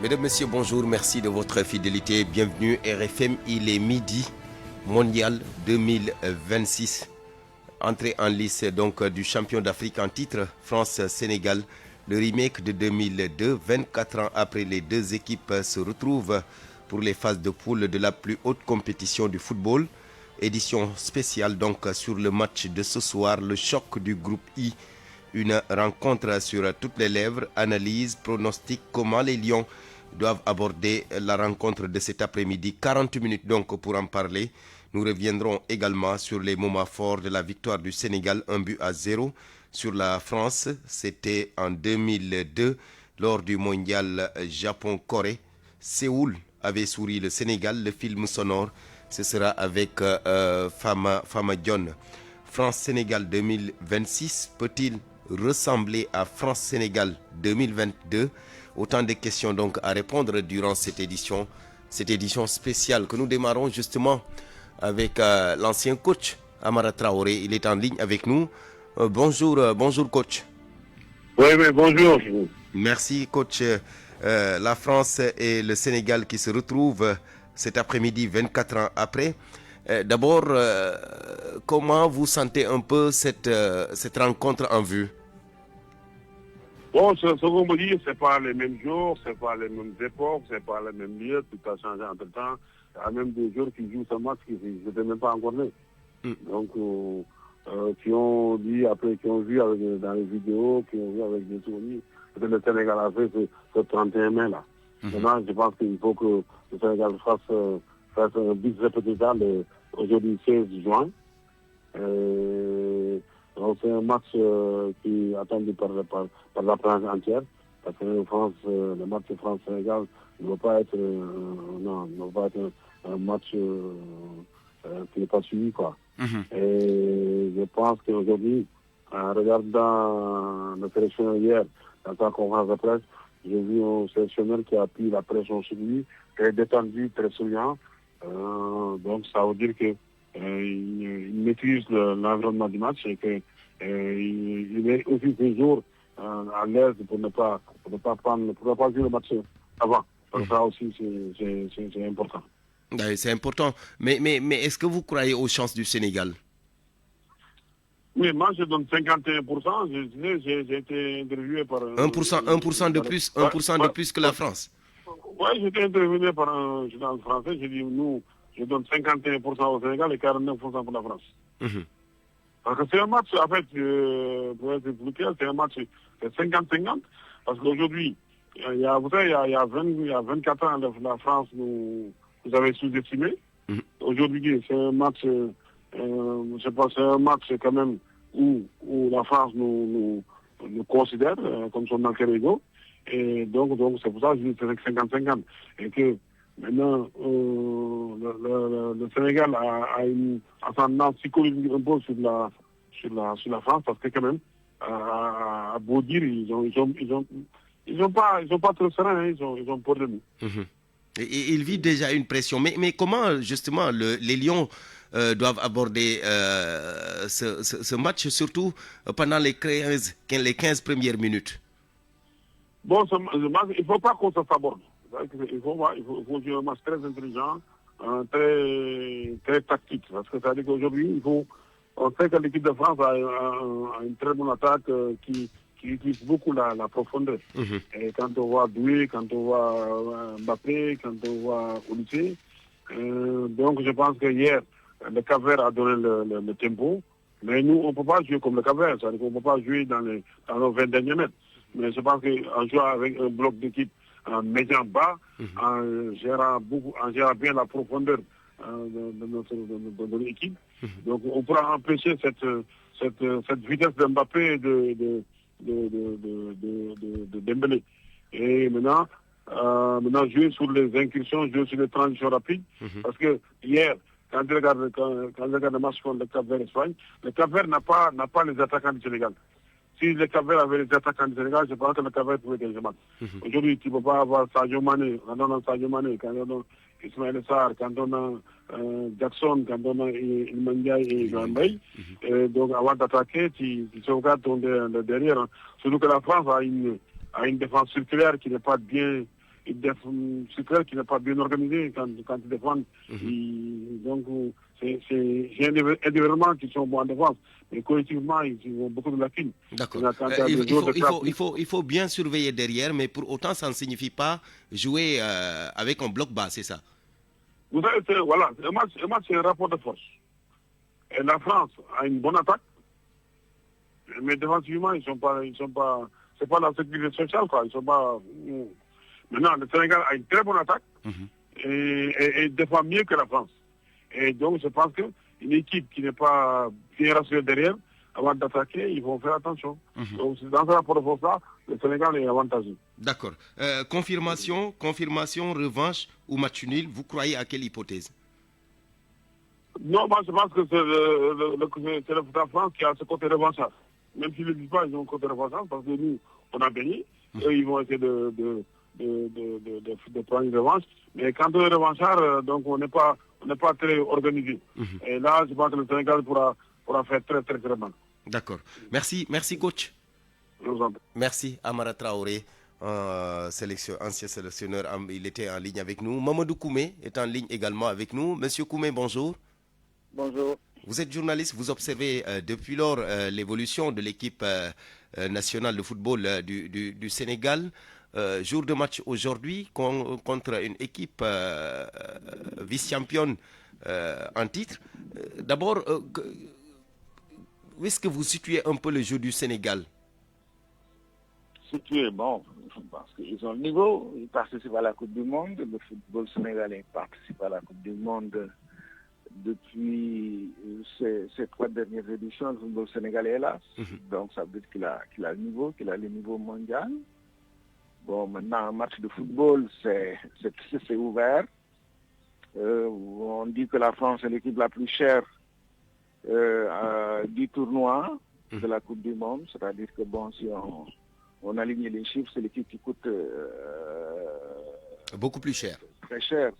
Mesdames, Messieurs, bonjour, merci de votre fidélité. Bienvenue RFM, il est midi, mondial 2026. Entrée en lice donc du champion d'Afrique en titre, France-Sénégal. Le remake de 2002, 24 ans après, les deux équipes se retrouvent pour les phases de poule de la plus haute compétition du football. Édition spéciale donc sur le match de ce soir, le choc du groupe I. Une rencontre sur toutes les lèvres, analyse, pronostic, comment les Lions doivent aborder la rencontre de cet après-midi. 40 minutes donc pour en parler. Nous reviendrons également sur les moments forts de la victoire du Sénégal, 1-0 sur la France. C'était en 2002 lors du mondial Japon-Corée. Séoul avait souri le Sénégal, le film sonore. Ce sera avec Fama Dione. France-Sénégal 2026 peut-il ressembler à France-Sénégal 2022? Autant de questions donc à répondre durant cette édition spéciale que nous démarrons justement avec l'ancien coach Amara Traoré. Il est en ligne avec nous. Bonjour coach. Oui, bonjour. Merci coach. La France et le Sénégal qui se retrouvent cet après-midi 24 ans après. D'abord, comment vous sentez un peu cette rencontre en vue? Bon, ce qu'on me dit, c'est pas les mêmes jours, c'est pas les mêmes époques, c'est pas les mêmes lieux, tout a changé entre temps. Il y a même des joueurs qui jouent ce match qui n'étaient même pas encore nés. Donc, qui ont dit, après, qui ont vu avec, dans les vidéos, qui ont vu avec des souvenirs, que le Sénégal a fait ce 31 mai là. Maintenant, je pense qu'il faut que le Sénégal fasse un bis répétition aujourd'hui 16 juin. Donc c'est un match qui est attendu par la France entière, parce que le match France-Sénégal ne va pas être, un match qui n'est pas suivi, quoi. Et je pense qu'aujourd'hui, en regardant le sélectionneur hier, dans sa conférence de presse, j'ai vu un sélectionneur qui a pris la pression sur lui, très détendu, très souriant. Donc ça veut dire que il maîtrise l'environnement du match et qu'il est aussi toujours à l'aise pour ne pas jouer le match avant. Donc ça aussi c'est important. C'est important. Mais est-ce que vous croyez aux chances du Sénégal? Oui, moi je donne 51%. J'ai été interviewé par 1% de plus, 1% de plus que la France. Oui, j'ai été interviewé par un journal français. J'ai dit, je donne 51% au Sénégal et 49% pour la France. Parce que c'est un match, en fait, pour être plus clair, c'est un match, c'est 50-50. Parce qu'aujourd'hui, il y a 24 ans, la France nous avait sous-estimé. Aujourd'hui, c'est un match, je pense, c'est un match quand même où la France nous considère comme son alter ego. Et donc c'est pour ça que je dis que c'est 50-50. Et que maintenant, le Sénégal a une ascendance psychologique un peu sur la France, parce que quand même, à beau dire, ils ont pas trop serein, ils ont peur de nous. Et il vit déjà une pression. Mais comment justement les Lions doivent aborder ce match, surtout pendant les 15 premières minutes? Bon, il ne faut pas qu'on se saborde. Il faut jouer un match très intelligent, très tactique. Parce que ça veut dire qu'aujourd'hui, on sait que l'équipe de France a une très bonne attaque qui utilise beaucoup la profondeur. Et quand on voit Doué, quand on voit Mbappé, quand on voit Olysée, donc je pense que hier, le Cap-Vert a donné le tempo. Mais nous, on ne peut pas jouer comme le Cap-Vert. C'est-à-dire qu'on ne peut pas jouer dans nos 20 derniers mètres. Mais je pense qu'en jouant avec un bloc d'équipe médian bas, en gérant bien la profondeur de l'équipe, donc on pourra empêcher cette vitesse de Mbappé et de Dembélé. Et maintenant jouer sur les incursions, jouer sur les transitions rapides, parce que hier, quand on regarde le match contre le Cap-Vert Espagne, le Cap-Vert n'a pas les attaquants du Sénégal. Si le Cap-Vert avait les attaquants du Sénégal, je pense que le Cap-Vert pouvait gagner le match. Aujourd'hui, tu ne peux pas avoir Sadio Mané, quand on a Sadio Mané, quand on a Ismaël Sarr, quand on a Jackson, quand on a Ilmandia et Gambay. Donc avant d'attaquer, tu sauvegardes ton derrière. Surtout que la France a une défense circulaire qui n'est pas bien c'est clair qu'il n'est pas bien organisé quand ils défendent. Donc, c'est un événement qui sont bons en défense. Mais collectivement, ils ont beaucoup de lacunes. D'accord. Il faut bien surveiller derrière, mais pour autant, ça ne signifie pas jouer avec un bloc bas, c'est ça? Vous savez, voilà, un match, c'est un rapport de force. Et la France a une bonne attaque, mais défensivement, ils sont pas, c'est pas la sécurité sociale, quoi. Ils sont pas. Maintenant, le Sénégal a une très bonne attaque et défend mieux que la France. Et donc, je pense qu'une équipe qui n'est pas bien rassurée derrière, avant d'attaquer, ils vont faire attention. Donc, dans ce rapport de force-là, le Sénégal est avantagé. D'accord. Confirmation, revanche ou match nul, vous croyez à quelle hypothèse? Non, moi je pense que c'est la France qui a ce côté revanchard. Même s'ils ne le disent pas, ils ont un côté revanchard parce que nous, on a gagné. Eux, ils vont essayer de prendre une revanche. Mais quand on est revanchard, donc on n'est pas très organisé. Et là, je pense que le Sénégal pourra faire très, très, très mal. D'accord. Merci coach. Je vous en prie. Merci Amara Traoré, ancien sélectionneur. Il était en ligne avec nous. Mamadou Koumé est en ligne également avec nous. Monsieur Koumé, bonjour. Bonjour. Vous êtes journaliste, vous observez depuis lors l'évolution de l'équipe nationale de football du Sénégal. Jour de match aujourd'hui contre une équipe vice-championne en titre. D'abord, où est-ce que vous situez un peu le jeu du Sénégal? Situé, bon, parce qu'ils ont le niveau, ils participent à la Coupe du Monde, le football sénégalais participe à la Coupe du Monde depuis ces 3 dernières éditions, le football sénégalais est là. Donc ça veut dire qu'il a le niveau, qu'il a le niveau mondial. Bon, maintenant, un match de football, c'est ouvert. On dit que la France est l'équipe la plus chère du tournoi de la Coupe du Monde. C'est-à-dire que, bon, si on aligne les chiffres, c'est l'équipe qui coûte beaucoup plus cher. Très cher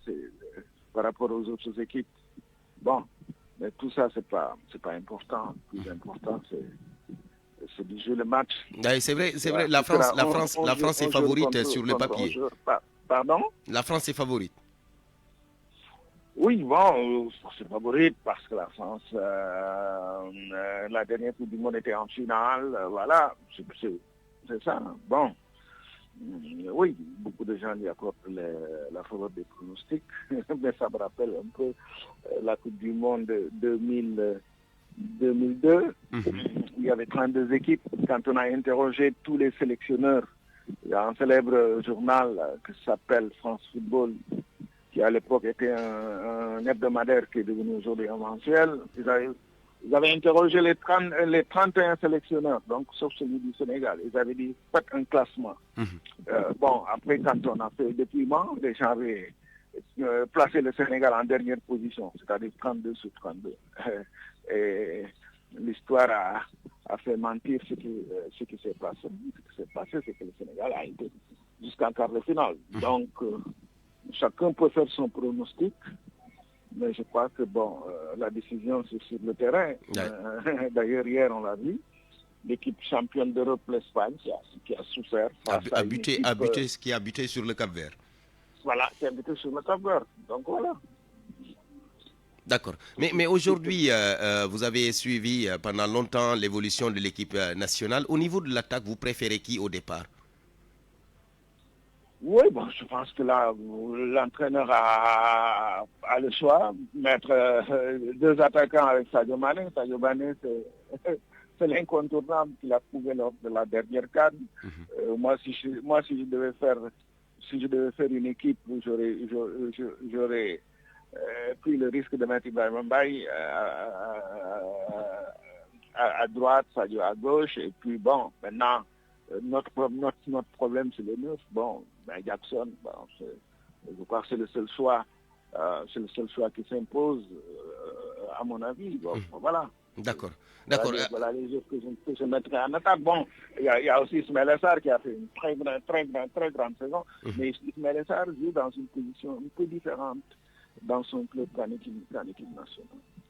par rapport aux autres équipes. Bon, mais tout ça, c'est pas important. Le plus important, c'est de jouer le match. C'est vrai. La France est favorite sur le papier. Pardon? La France est favorite. Oui, bon, c'est favorite parce que la France, la dernière Coupe du Monde était en finale. Voilà, c'est ça. Bon. Oui, beaucoup de gens y accordent la faveur des pronostics, mais ça me rappelle un peu la Coupe du Monde 2002. Il y avait 32 équipes. Quand on a interrogé tous les sélectionneurs, il y a un célèbre journal qui s'appelle France Football, qui à l'époque était un hebdomadaire qui est devenu aujourd'hui un mensuel. Ils avaient interrogé les 31 sélectionneurs, donc sauf celui du Sénégal. Ils avaient dit, faites un classement. Bon, après, quand on a fait le dépouillement, les gens avaient placé le Sénégal en dernière position, c'est-à-dire 32 sur 32. Et l'histoire a fait mentir ce qui s'est passé. Ce qui s'est passé, c'est que le Sénégal a été jusqu'en quart de finale. Donc, chacun peut faire son pronostic. Mais je crois que la décision c'est sur le terrain. D'ailleurs, hier, on l'a vu. L'équipe championne d'Europe, l'Espagne, qui a souffert. Qui a buté sur le Cap-Vert. Voilà, qui a buté sur le Cap-Vert. Donc voilà. D'accord. Mais aujourd'hui, vous avez suivi pendant longtemps l'évolution de l'équipe nationale. Au niveau de l'attaque, vous préférez qui au départ? Oui, bon, je pense que là, l'entraîneur a le choix. Mettre 2 attaquants avec Sadio Mané. Sadio Mané, c'est l'incontournable qu'il a prouvé lors de la dernière CAN. Moi, si je devais faire une équipe, j'aurais pris le risque de mettre Ibrahima Mbaye à droite, Sadio à gauche. Et puis bon, maintenant, notre problème, c'est le 9. Bon, Jackson, je crois que c'est le seul choix. C'est le seul choix qui s'impose, à mon avis. Bon, voilà. D'accord. Voilà les autres que je mettrai en attaque. Bon, il y a aussi Ismaël Sarr qui a fait une très grande saison. Mais Ismaël Sarr joue dans une position un peu différente dans son club qu'en équipe nationale.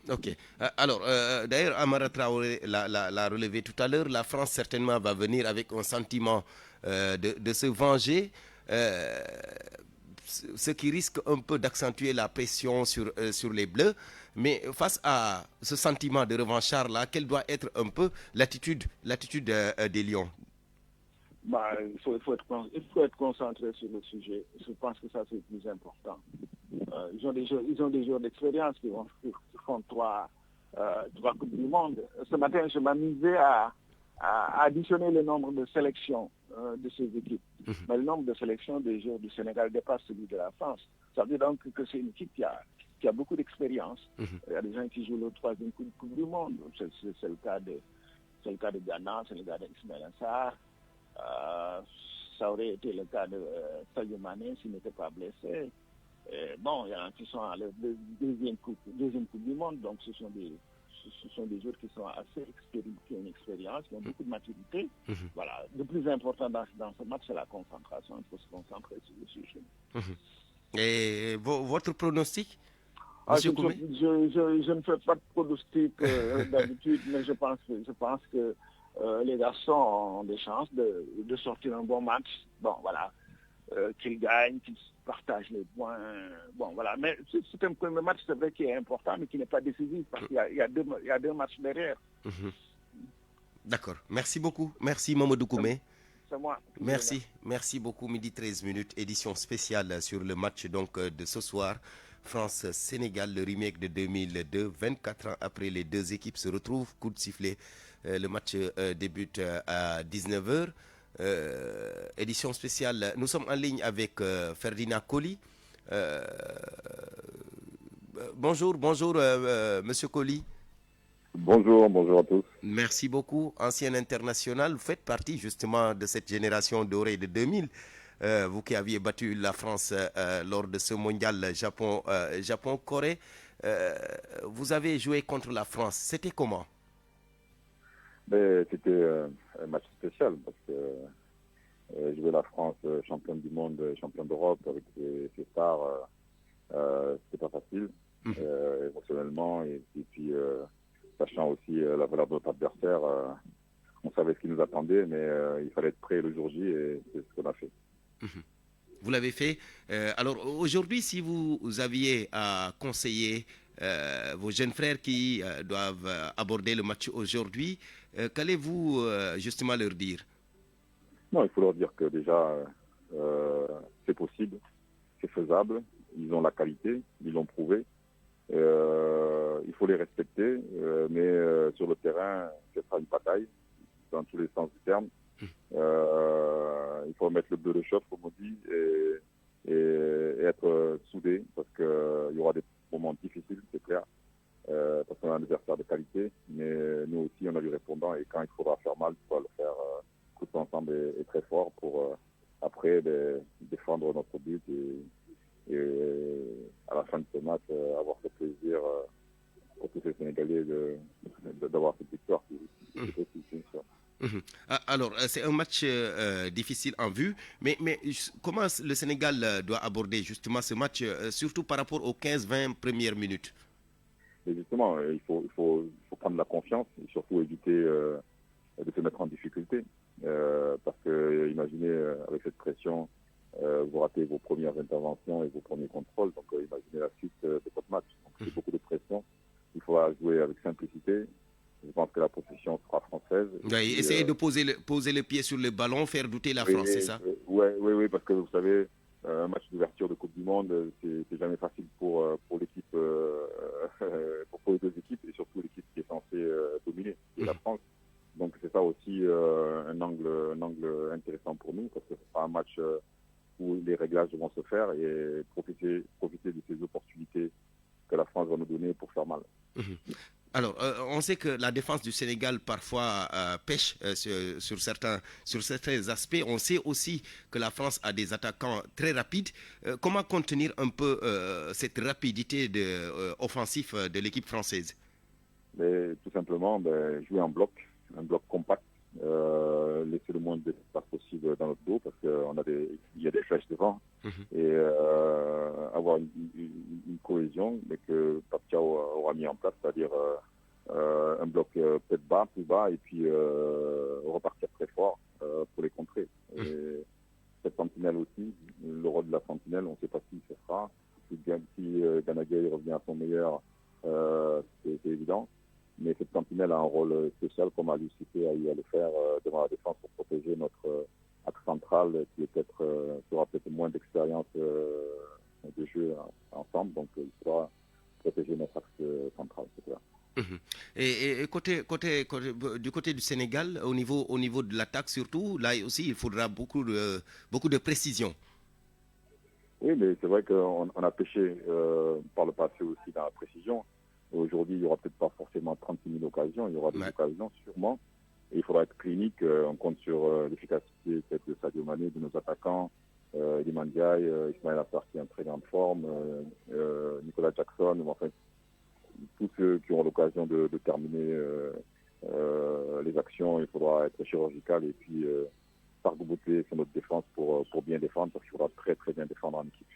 Ok. Alors, d'ailleurs, Amara Traoré l'a relevé tout à l'heure. La France, certainement, va venir avec un sentiment de se venger. ce qui risque un peu d'accentuer la pression sur les Bleus. Mais face à ce sentiment de revanchard-là, quelle doit être un peu l'attitude des Lions? Il faut être concentré sur le sujet. Je pense que ça, c'est le plus important. Ils ont des joueurs d'expérience qui font trois Coupes du Monde. Ce matin, je m'amusais à additionner le nombre de sélections de ces équipes. Mais le nombre de sélections des joueurs du Sénégal dépasse celui de la France. Ça veut dire donc que c'est une équipe qui a beaucoup d'expérience. Il y a des gens qui jouent le troisième Coupe du Monde. C'est le cas de Ghana, c'est le cas d'Ismaël Assar. Ça aurait été le cas de Sadio Mané s'il n'était pas blessé. Il y en a qui sont à la deuxième coupe du Monde, donc ce sont des joueurs qui sont assez expérimentés, qui ont une expérience, qui ont beaucoup de maturité. Voilà. Le plus important dans ce match, c'est la concentration. Il faut se concentrer sur le sujet. Et votre pronostic, je ne fais pas de pronostic d'habitude, mais je pense que les garçons ont des chances de sortir un bon match. Qu'ils gagnent, qu'ils partagent les points. Mais c'est un premier match, c'est vrai, qui est important, mais qui n'est pas décisif, parce qu'il y a deux matchs derrière. D'accord. Merci beaucoup. Merci, Mamadou Koumé. C'est moi. Merci beaucoup. Midi 13 minutes, édition spéciale sur le match de ce soir. France-Sénégal, le remake de 2002. 24 ans après, les deux équipes se retrouvent. Coup de sifflet. Le match débute à 19h. Édition spéciale. Nous sommes en ligne avec Ferdinand Coly. Bonjour, Monsieur Coly. Bonjour à tous. Merci beaucoup, ancien international. Vous faites partie justement de cette génération dorée de 2000. Vous qui aviez battu la France lors de ce mondial Japon-Corée. Vous avez joué contre la France. C'était comment? C'était un match spécial parce que jouer la France championne du monde, championne d'Europe avec ses stars, c'était pas facile émotionnellement et puis sachant aussi la valeur de notre adversaire, on savait ce qui nous attendait, mais il fallait être prêt le jour J et c'est ce qu'on a fait. Vous l'avez fait. Alors aujourd'hui, si vous aviez à conseiller vos jeunes frères qui doivent aborder le match aujourd'hui, qu'allez-vous justement leur dire? Non, il faut leur dire que déjà, c'est possible, c'est faisable, ils ont la qualité, ils l'ont prouvé. Il faut les respecter, mais sur le terrain, ce sera une bataille, dans tous les sens du terme. Il faut mettre le bleu de chauffe, comme on dit, et être soudé, parce qu'il y aura des moments difficiles, c'est clair, parce qu'on a un adversaire de qualité, mais nous aussi, on a du répondant, et quand il faudra faire mal, il faudra le faire tous ensemble et très fort pour, après, défendre notre but et à la fin de ce match, avoir ce plaisir pour tous les Sénégalais d'avoir cette victoire. Alors, c'est un match difficile en vue, mais comment le Sénégal doit aborder justement ce match, surtout par rapport aux 15-20 premières minutes? Et justement, il faut prendre la confiance et surtout éviter de se mettre en difficulté. Parce que, imaginez, avec cette pression, vous ratez vos premières interventions et vos premiers contrôles. Donc, imaginez la suite de votre match. Donc, c'est beaucoup de pression. Il faudra jouer avec simplicité. Je pense que la possession sera française. Oui, essayez de poser le pied sur le ballon, faire douter la France, c'est ça? Oui, parce que vous savez, un match d'ouverture de Coupe du Monde, c'est jamais facile pour l'équipe, pour les deux équipes et surtout l'équipe qui est censée dominer, qui est la France. Donc c'est ça aussi un angle intéressant pour nous parce que ce sera un match où les réglages vont se faire et profiter de ces opportunités que la France va nous donner pour faire mal. Alors, on sait que la défense du Sénégal parfois pêche sur certains aspects. On sait aussi que la France a des attaquants très rapides. Comment contenir un peu cette rapidité offensif de l'équipe française? Mais, tout simplement, jouer en bloc, un bloc compact, laisser le moins d'espace possible dans notre dos parce qu'il y a des flèches devant et avoir une cohésion mais que Papia aura mis en place, c'est-à-dire un bloc peut-être plus bas et puis repartir très fort pour les contrer. Et cette sentinelle aussi, le rôle de la sentinelle, on ne sait pas qui ce sera. Si Gana Gueye revient à son meilleur, c'est évident. Mais cette sentinelle a un rôle spécial, comme Aliou Cissé a eu à le faire devant la défense pour protéger notre axe central qui aura peut-être moins d'expérience de jeu ensemble. Donc il faudra protéger notre axe central, c'est clair. Et du côté du Sénégal, au niveau de l'attaque surtout, là aussi, il faudra beaucoup de précision. Oui, mais c'est vrai qu'on a pêché par le passé aussi dans la précision. Aujourd'hui, il n'y aura peut-être pas forcément 36 000 occasions, il y aura des occasions sûrement. Et il faudra être clinique. On compte sur l'efficacité peut-être de Sadio Mané, de nos attaquants, Iliman Ndiaye, Ismaël Assar qui est en très grande forme, Nicolas Jackson, enfin, tous ceux qui auront l'occasion de terminer les actions. Il faudra être chirurgical et puis s'arc-bouter sur notre défense pour bien défendre, parce qu'il faudra très très bien défendre en équipe.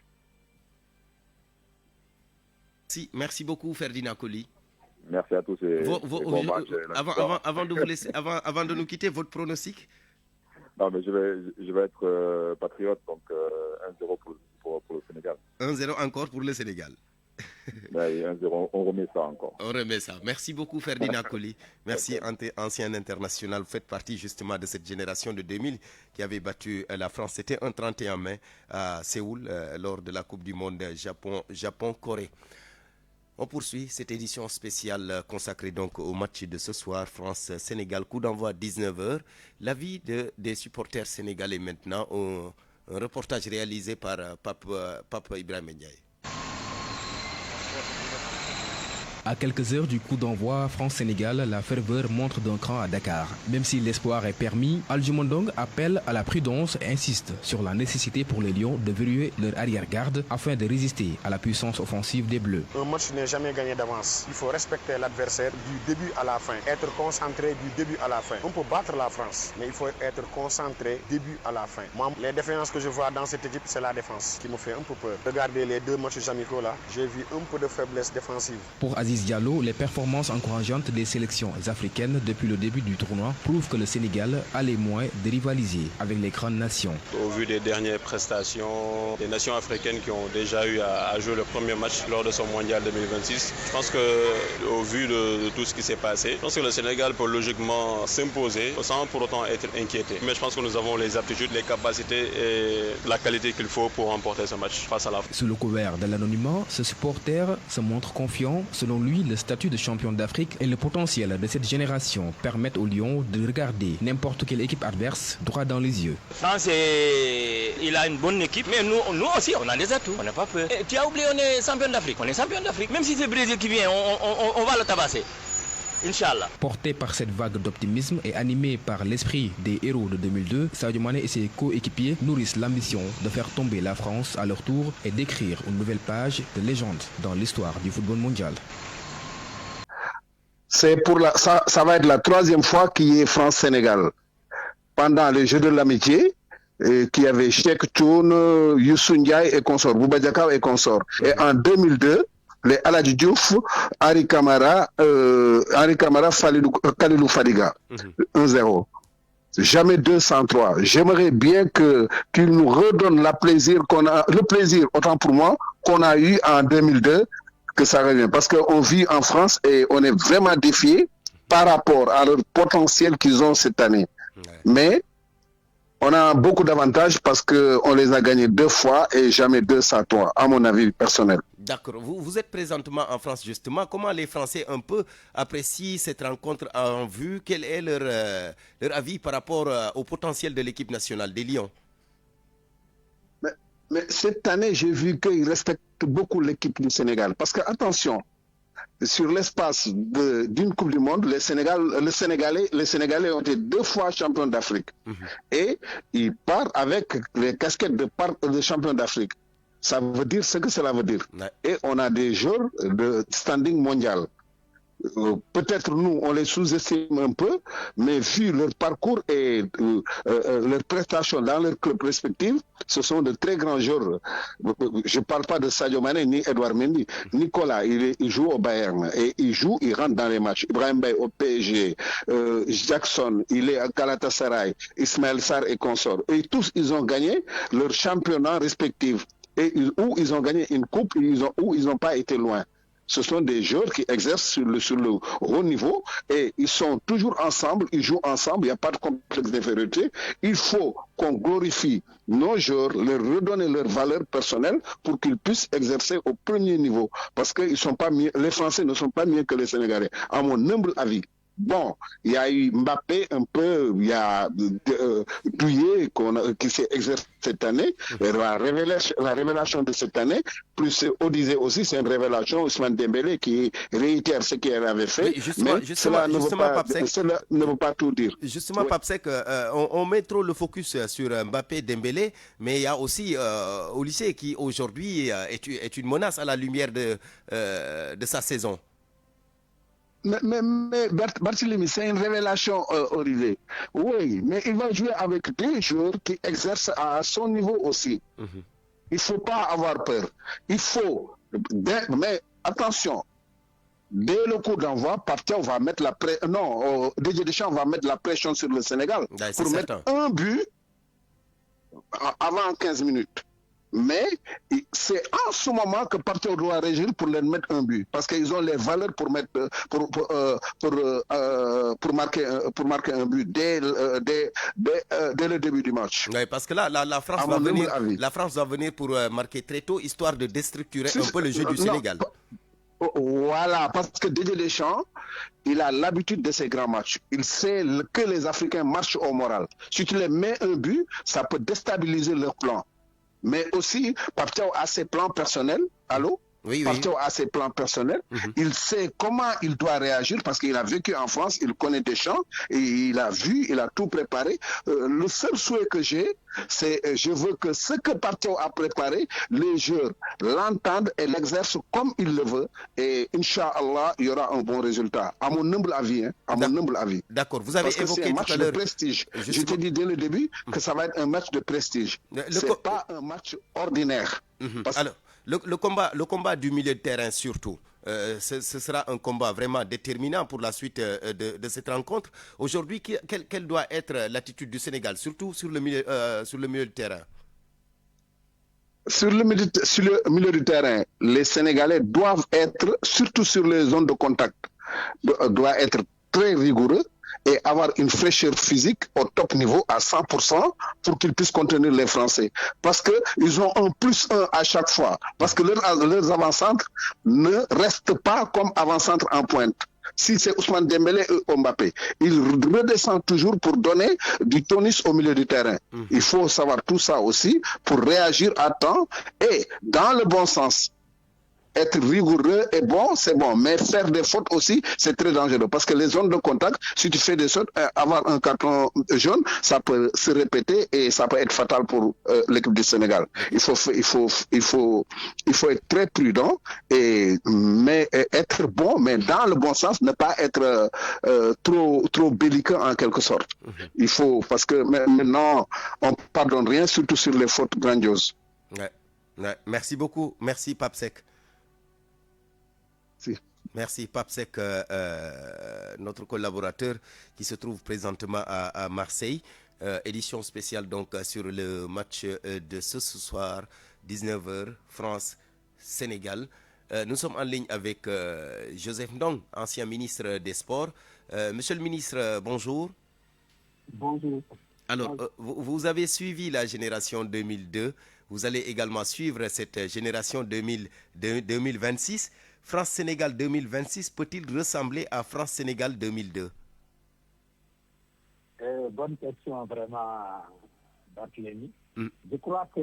Merci beaucoup Ferdinand Coly. Merci à tous et bon match. Avant de nous quitter, votre pronostic? Non, mais je vais être patriote, donc 1-0 pour le Sénégal. 1-0 encore pour le Sénégal. Ouais, 1-0, on remet ça encore. On remet ça. Merci beaucoup Ferdinand Coly. Merci, ancien international. Vous faites partie justement de cette génération de 2000 qui avait battu la France. C'était un 31 mai à Séoul lors de la Coupe du Monde Japon-Corée. On poursuit cette édition spéciale consacrée donc au match de ce soir, France-Sénégal, coup d'envoi à 19h. L'avis des supporters sénégalais maintenant, un reportage réalisé par Pape Ibrahim Ndiaye. À quelques heures du coup d'envoi France-Sénégal, la ferveur montre d'un cran à Dakar. Même si l'espoir est permis, Aldji Mondong appelle à la prudence et insiste sur la nécessité pour les Lions de verrouiller leur arrière-garde afin de résister à la puissance offensive des Bleus. Un match n'est jamais gagné d'avance. Il faut respecter l'adversaire du début à la fin, être concentré du début à la fin. On peut battre la France, mais il faut être concentré du début à la fin. Moi, les défaillances que je vois dans cette équipe, c'est la défense qui me fait un peu peur. Regardez les deux matchs amicaux là, j'ai vu un peu de faiblesse défensive. Pour Aziz Diallo, les performances encourageantes des sélections africaines depuis le début du tournoi prouvent que le Sénégal a les moyens de rivaliser avec les grandes nations. Au vu des dernières prestations des nations africaines qui ont déjà eu à jouer le premier match lors de son mondial 2026, je pense qu'au vu de tout ce qui s'est passé, je pense que le Sénégal peut logiquement s'imposer sans pour autant être inquiété. Mais je pense que nous avons les aptitudes, les capacités et la qualité qu'il faut pour remporter ce match face à la France. Sous le couvert de l'anonymat, ce supporter se montre confiant. Selon lui, le statut de champion d'Afrique et le potentiel de cette génération permettent aux Lions de regarder n'importe quelle équipe adverse droit dans les yeux. France, il a une bonne équipe, mais nous aussi, on a des atouts, on n'a pas peur. Et tu as oublié, on est champion d'Afrique. On est champion d'Afrique. Même si c'est le Brésil qui vient, on va le tabasser. Inch'Allah. Porté par cette vague d'optimisme et animé par l'esprit des héros de 2002, Sadio Mané et ses coéquipiers nourrissent l'ambition de faire tomber la France à leur tour et d'écrire une nouvelle page de légende dans l'histoire du football mondial. Ça va être la troisième fois qu'il y ait France-Sénégal. Pendant les Jeux de l'amitié, qui avait Cheikh Thioune, Youssou Ndiaye et consorts, Bouba Diakhaw et consorts. Et en 2002, les Aladji Diouf, Henri Camara, Kalilou Fadiga, 1-0. Jamais 203. J'aimerais bien qu'il nous redonne le plaisir, autant pour moi, qu'on a eu en 2002, que ça revient. Parce qu'on vit en France et on est vraiment défié par rapport à leur potentiel qu'ils ont cette année. Mais on a beaucoup d'avantages parce qu'on les a gagnés 2 fois et jamais 203, à mon avis personnel. D'accord. Vous êtes présentement en France, justement. Comment les Français un peu apprécient cette rencontre en vue? Quel est leur avis par rapport au potentiel de l'équipe nationale des Lions? Mais cette année, j'ai vu qu'ils respectent beaucoup l'équipe du Sénégal. Parce que, attention, sur l'espace d'une Coupe du Monde, les Sénégalais ont été 2 fois champions d'Afrique. Et ils partent avec les casquettes de champions d'Afrique. Ça veut dire ce que cela veut dire. Et on a des joueurs de standing mondial. peut-être nous, on les sous-estime un peu, mais vu leur parcours et leurs prestations dans leurs clubs respectifs, ce sont de très grands joueurs. Je ne parle pas de Sadio Mané ni Edouard Mendy. Nicolas, il joue au Bayern et il rentre dans les matchs. Ibrahim Bey au PSG, Jackson, il est à Galatasaray, Ismaël Sarr et consorts. Et tous, ils ont gagné leur championnat respectif. Et où ils ont gagné une coupe, où ils n'ont pas été loin. Ce sont des joueurs qui exercent sur le haut niveau et ils sont toujours ensemble, ils jouent ensemble, il n'y a pas de complexe d'infériorité. Il faut qu'on glorifie nos joueurs, leur redonner leur valeur personnelle pour qu'ils puissent exercer au premier niveau. Parce que les Français ne sont pas mieux que les Sénégalais, à mon humble avis. Bon, il y a eu Mbappé un peu, il y a Douillet qui s'est exercé cette année, la révélation de cette année, plus on disait aussi c'est une révélation, Ousmane Dembélé qui réitère ce qu'il avait fait, mais cela ne veut pas tout dire. Justement, oui. Papsek, on met trop le focus sur Mbappé, Dembélé, mais il y a aussi Olysée qui aujourd'hui est une menace à la lumière de sa saison. Mais Barthélémy, c'est une révélation, Olivier. Oui, mais il va jouer avec des joueurs qui exercent à son niveau aussi. Il ne faut pas avoir peur. Mais attention, dès le coup d'envoi, Papthia va mettre la pression. Non, Didier Deschamps va mettre la pression sur le Sénégal pour mettre un but avant 15 minutes. Mais c'est en ce moment que Papthia doit régir pour leur mettre un but, parce qu'ils ont les valeurs pour marquer un but dès le début du match. Oui, parce que là, la France va venir pour marquer très tôt, histoire de déstructurer un peu le jeu du Sénégal. Voilà, parce que Didier Deschamps, il a l'habitude de ces grands matchs. Il sait que les Africains marchent au moral. Si tu les mets un but, ça peut déstabiliser leur plan. Mais aussi, Papthia a ses plans personnels. Allô? Oui. Papthia a ses plans personnels. Il sait comment il doit réagir parce qu'il a vécu en France, il connaît Deschamps et il a vu, il a tout préparé. Le seul souhait que j'ai, c'est je veux que ce que Papthia a préparé, les joueurs l'entendent et l'exercent comme il le veut. Et Inch'Allah, il y aura un bon résultat. À mon humble avis. D'accord. Vous avez évoqué un match tout à l'heure. De prestige. Je t'ai dit dès le début que ça va être un match de prestige. Ce n'est pas un match ordinaire. Alors, le combat du milieu de terrain surtout, ce sera un combat vraiment déterminant pour la suite de cette rencontre. Aujourd'hui, quelle doit être l'attitude du Sénégal, surtout sur le milieu de terrain? Sur le milieu du terrain, les Sénégalais doivent être, surtout sur les zones de contact, doivent être très rigoureux et avoir une fraîcheur physique au top niveau à 100% pour qu'ils puissent contenir les Français. Parce qu'ils ont un +1 à chaque fois. Parce que leurs avant-centres ne restent pas comme avant-centres en pointe. Si c'est Ousmane Dembélé ou Mbappé, ils redescendent toujours pour donner du tonus au milieu du terrain. Il faut savoir tout ça aussi pour réagir à temps et dans le bon sens. Être rigoureux est bon, c'est bon, mais faire des fautes aussi, c'est très dangereux. Parce que les zones de contact, si tu fais des fautes, avoir un carton jaune, ça peut se répéter et ça peut être fatal pour l'équipe du Sénégal. Il faut être très prudent mais être bon, mais dans le bon sens, ne pas être trop belliqueux en quelque sorte. Il faut, parce que maintenant, on ne pardonne rien, surtout sur les fautes grandioses. Ouais. Merci beaucoup. Merci, Papsek. Merci Papsek, notre collaborateur qui se trouve présentement à Marseille. Édition spéciale donc sur le match de ce soir, 19h, France-Sénégal. Nous sommes en ligne avec Joseph Ndong, ancien ministre des Sports. Monsieur le ministre, bonjour. Bonjour. Alors, vous avez suivi la génération 2002. Vous allez également suivre cette génération 2026. France-Sénégal 2026 peut-il ressembler à France-Sénégal 2002? Bonne question, vraiment, Barthélémy. Je crois que,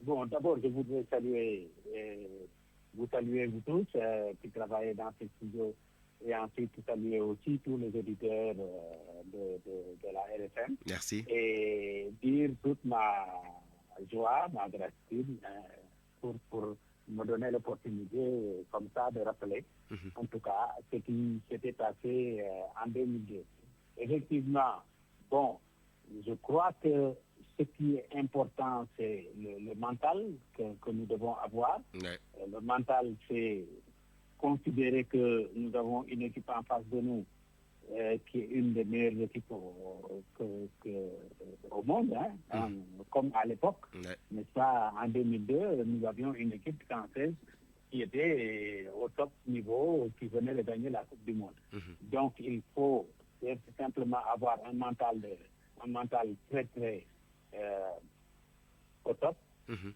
bon, d'abord, je voudrais vous saluer vous tous qui travaillez dans ce studio et ensuite saluer aussi tous les auditeurs de la RFM. Merci. Et dire toute ma joie, ma gratitude pour me donner l'opportunité comme ça de rappeler, en tout cas, ce qui s'était passé en 2002. Effectivement, bon, je crois que ce qui est important, c'est le mental que nous devons avoir. Ouais. Le mental, c'est considérer que nous avons une équipe en face de nous qui est une des meilleures équipes au monde, comme à l'époque. Ouais. Mais ça, en 2002, nous avions une équipe française qui était au top niveau, qui venait de gagner la Coupe du Monde. Donc, il faut simplement avoir un mental très, très au top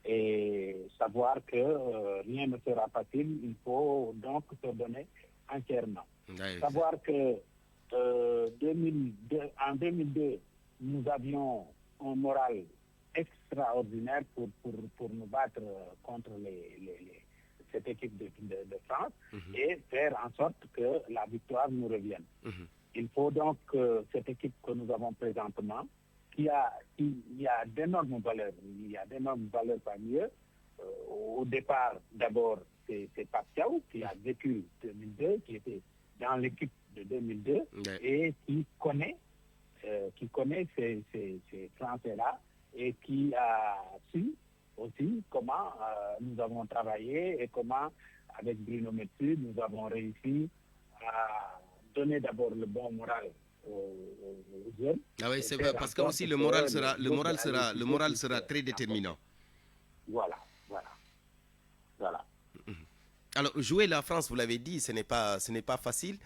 et savoir que rien ne sera facile. Il faut donc se donner entièrement. Ouais. Savoir que en 2002, nous avions un moral extraordinaire pour nous battre contre cette équipe de France et faire en sorte que la victoire nous revienne. Il faut donc que cette équipe que nous avons présentement, il y a d'énormes valeurs. Il y a d'énormes valeurs parmi eux. Au départ, d'abord, c'est Pape Thiaw qui a vécu 2002, qui était dans l'équipe de 2002 et qui connaît ces Français-là et qui a su aussi comment nous avons travaillé et comment, avec Bruno Metsu, nous avons réussi à donner d'abord le bon moral aux jeunes. Ah oui, c'est vrai, parce que aussi le moral sera très déterminant. Voilà. Alors, jouer la France, vous l'avez dit, ce n'est pas facile.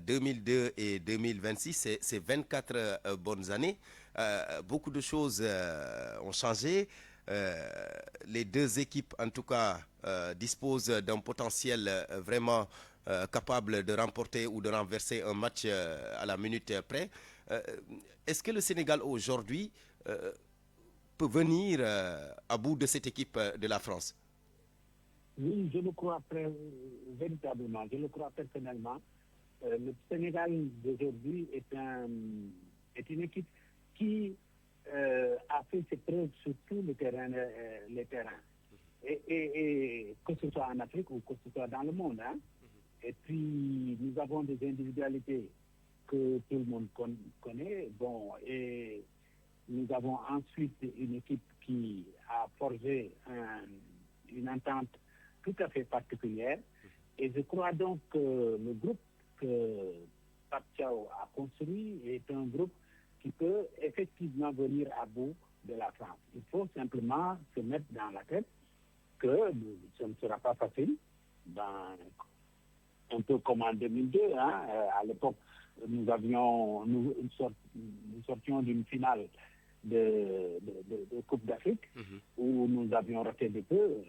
2002 et 2026, c'est 24 bonnes années. Beaucoup de choses ont changé. Les deux équipes, en tout cas, disposent d'un potentiel vraiment capable de remporter ou de renverser un match à la minute près. Est-ce que le Sénégal aujourd'hui peut venir à bout de cette équipe de la France? Oui, je le crois véritablement, je le crois personnellement. Le Sénégal d'aujourd'hui est une équipe qui a fait ses preuves sur tous les terrains. Et que ce soit en Afrique ou que ce soit dans le monde. Et puis, nous avons des individualités que tout le monde connaît. Bon, et nous avons ensuite une équipe qui a forgé une entente tout à fait particulière. Et je crois donc que le groupe que Pape Thiaw a construit est un groupe qui peut effectivement venir à bout de la France. Il faut simplement se mettre dans la tête que ce ne sera pas facile. Un peu comme en 2002, à l'époque, nous sortions d'une finale de Coupe d'Afrique où nous avions raté de peu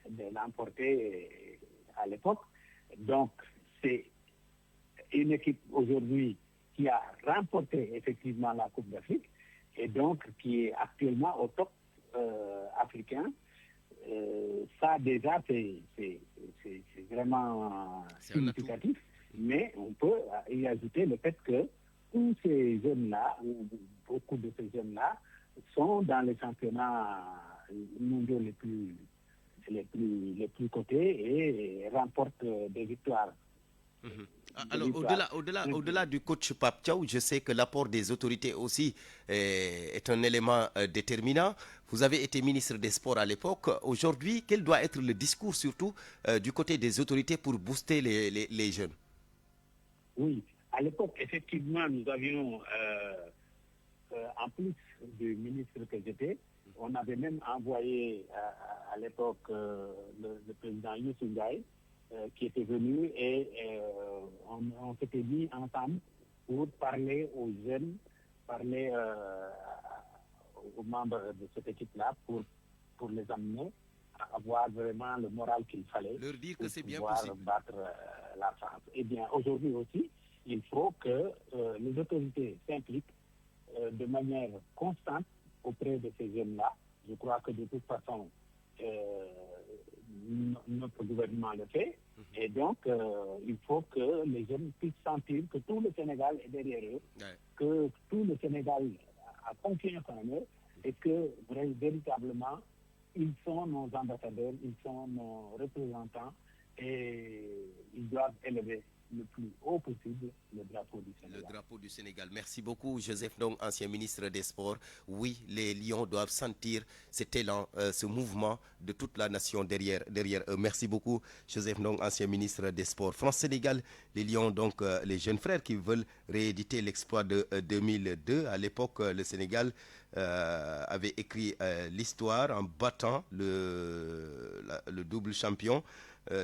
de l'emporter à l'époque. Donc, c'est une équipe aujourd'hui qui a remporté effectivement la Coupe d'Afrique et donc qui est actuellement au top africain. Ça déjà, c'est vraiment significatif, mais on peut y ajouter le fait que tous ces jeunes-là, ou beaucoup de ces jeunes-là, sont dans les championnats mondiaux les plus cotés et remportent des victoires. Alors, au-delà du coach Pape Thiaw, je sais que l'apport des autorités aussi est un élément déterminant. Vous avez été ministre des Sports à l'époque. Aujourd'hui, quel doit être le discours surtout du côté des autorités pour booster les jeunes? Oui, à l'époque, effectivement, nous avions, en plus du ministre que j'étais, on avait même envoyé à l'époque le président Youssou N'Gaye, qui était venu et on s'était mis ensemble pour parler aux jeunes, parler aux membres de cette équipe-là pour les amener à avoir vraiment le moral qu'il fallait. Leur dire que c'est bien possible. Battre la France. Eh bien, aujourd'hui aussi, il faut que les autorités s'impliquent de manière constante auprès de ces jeunes-là. Je crois que de toute façon, notre gouvernement le fait. Et donc, il faut que les jeunes puissent sentir que tout le Sénégal est derrière eux, que tout le Sénégal a confiance en eux et que véritablement, ils sont nos ambassadeurs, ils sont nos représentants et ils doivent élever le plus haut possible le drapeau du Sénégal. Le drapeau du Sénégal. Merci beaucoup, Joseph Ndong, ancien ministre des Sports. Oui, les Lions doivent sentir cet élan, ce mouvement de toute la nation derrière eux. Merci beaucoup, Joseph Ndong, ancien ministre des Sports. France-Sénégal, les Lions, donc les jeunes frères qui veulent rééditer l'exploit de 2002. À l'époque, le Sénégal avait écrit l'histoire en battant le double champion.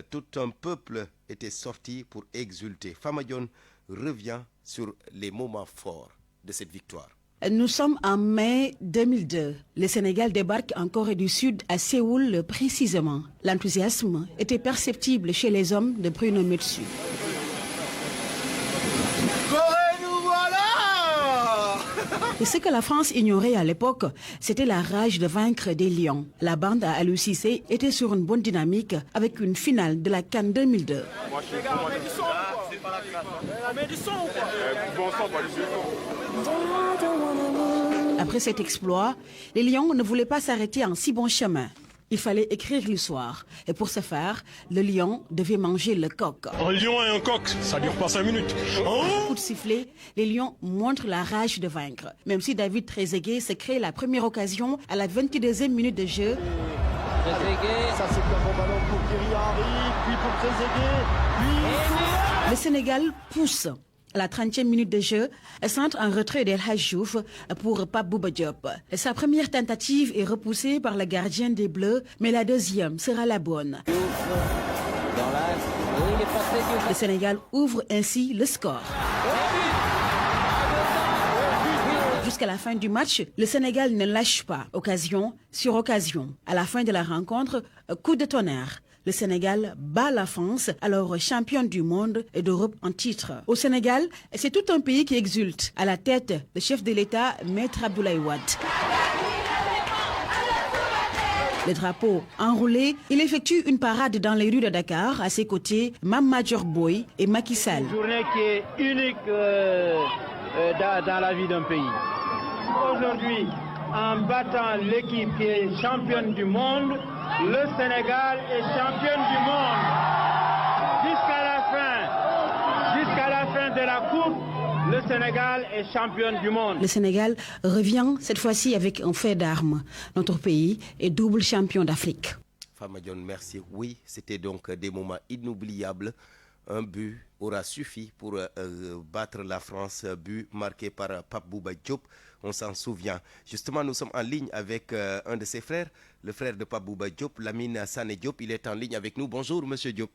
Tout un peuple était sorti pour exulter. Famadion revient sur les moments forts de cette victoire. Nous sommes en mai 2002. Le Sénégal débarque en Corée du Sud, à Séoul précisément. L'enthousiasme était perceptible chez les hommes de Bruno Metsu. Et ce que la France ignorait à l'époque, c'était la rage de vaincre des Lions. La bande à Aliou Cissé était sur une bonne dynamique avec une finale de la CAN 2002. Après cet exploit, les Lions ne voulaient pas s'arrêter en si bon chemin. Il fallait écrire l'histoire. Et pour ce faire, le lion devait manger le coq. Un lion et un coq, ça dure pas 5 minutes. Coup de sifflet, les Lions montrent la rage de vaincre. Même si David Trezeguet se crée la première occasion à la 22e minute de jeu. Trezeguet, ça c'est un bon ballon pour Thierry Henry, puis pour Trezeguet, Le Sénégal pousse. À la 30e minute de jeu, centre en retrait d'El Hadji Diouf pour Pape Bouba Diop. Sa première tentative est repoussée par le gardien des Bleus, mais la deuxième sera la bonne. Le Sénégal ouvre ainsi le score. Jusqu'à la fin du match, le Sénégal ne lâche pas, occasion sur occasion. À la fin de la rencontre, coup de tonnerre. Le Sénégal bat la France, alors championne du monde et d'Europe en titre. Au Sénégal, c'est tout un pays qui exulte. À la tête, le chef de l'État, Maître Abdoulaye Wade. Le drapeau enroulé, il effectue une parade dans les rues de Dakar. À ses côtés, Mame Madior Boye et Macky Sall. Une journée qui est unique dans la vie d'un pays. Aujourd'hui, en battant l'équipe qui est championne du monde, le Sénégal est championne du monde. Jusqu'à la fin de la coupe, le Sénégal est championne du monde. Le Sénégal revient cette fois-ci avec un fait d'armes. Notre pays est double champion d'Afrique. Famadion, merci. Oui, c'était donc des moments inoubliables. Un but aura suffi pour battre la France, but marqué par Pape Bouba Diop, on s'en souvient. Justement, nous sommes en ligne avec un de ses frères, le frère de Pape Bouba Diop, Lamine Sané Diop. Il est en ligne avec nous. Bonjour, monsieur Diop.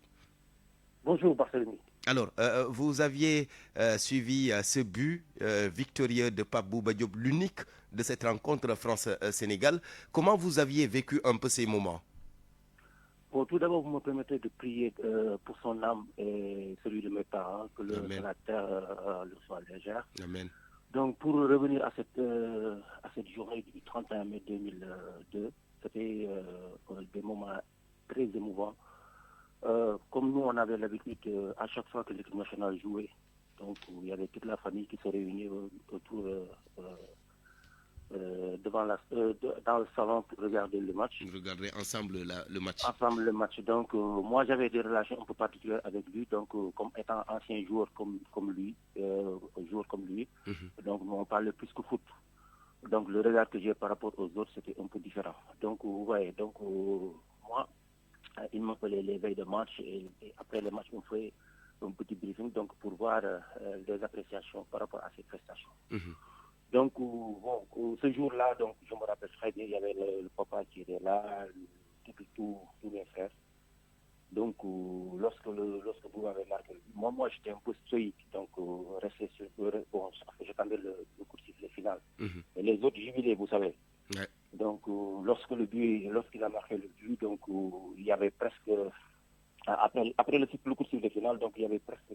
Bonjour, Barthélemy. Alors, vous aviez suivi ce but victorieux de Pape Bouba Diop, l'unique de cette rencontre France-Sénégal. Comment vous aviez vécu un peu ces moments? Bon, tout d'abord, vous me permettez de prier pour son âme et celui de mes parents, que la terre leur soit légère. Amen. Donc, pour revenir à cette journée du 31 mai 2002, c'était des moments très émouvants. Comme nous, on avait l'habitude, à chaque fois que l'équipe nationale jouait, donc il y avait toute la famille qui se réunissait autour dans le salon pour regarder le match. Vous regarderez ensemble le match. Ensemble le match. Donc moi j'avais des relations un peu particulières avec lui, donc comme étant ancien joueur comme lui. Donc on parlait plus que foot. Donc le regard que j'ai par rapport aux autres c'était un peu différent. Donc vous voyez, donc moi il m'appelait les veilles de match et après le match on fait un petit briefing donc pour voir les appréciations par rapport à ces prestations. Donc, ce jour-là, donc, je me rappelle très bien, il y avait le papa qui était là, tous mes frères. Donc, lorsque vous avez marqué, moi j'étais un peu stoïque, donc, resté sur j'attendais le coup de sifflet final. Et les autres jubilaient, vous savez. Ouais. Donc, lorsqu'il a marqué le but, donc, il y avait presque, après le coup de sifflet final, donc, il y avait presque